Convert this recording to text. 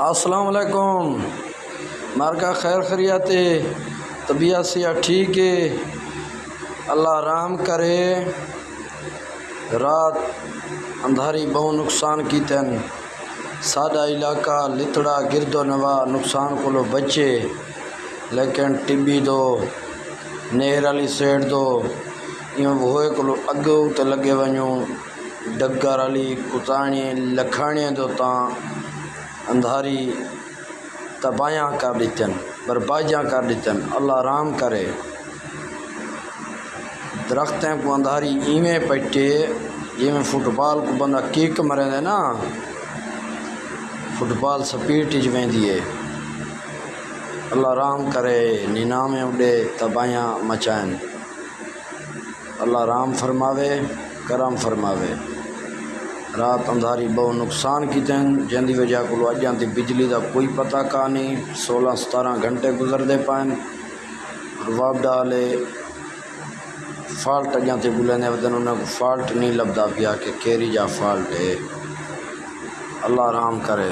السلام علیکم۔ مارکا خیر خیریت ہے، طبیعت سے ٹھیک ہے، اللہ رحم کرے۔ رات اندھاری بہت نقصان کی تن، ساڈا علاقہ لتڑا گرد و نواح نقصان کو بچے، لیکن ٹبی دو نہر والی سیڈ دو ہوئے کو اگو تے لگے ونجوں ڈگر والی کتاڑی لکھاڑیاں دو تاں اندھاری تباہیاں کر دیتن، بربادیاں کر دیتن۔ اللہ رحم کرے۔ درختیں کو اندھاری ایویں پٹے جی میں فٹ بال کو بندہ کیک مرے دے نا، فٹ بال سپیٹ ہی ویندی ہے۔ اللہ رحم کرے، نینامیں اڈے تباہیاں مچائن۔ اللہ رحم فرماوے، کرم فرماوے۔ رات اندھاری بہت نقصان کی تین، جن دی وجہ کو اجاں تے بجلی دا کوئی پتہ کا نہیں، 16-17 گھنٹے گزر دے پائن۔ وابڈا والے فالٹ اجاں تے بولنے ودن انہاں کو فالٹ نہیں لبدا پیا کہ کیری جا فالٹ ہے۔ اللہ رحم کرے۔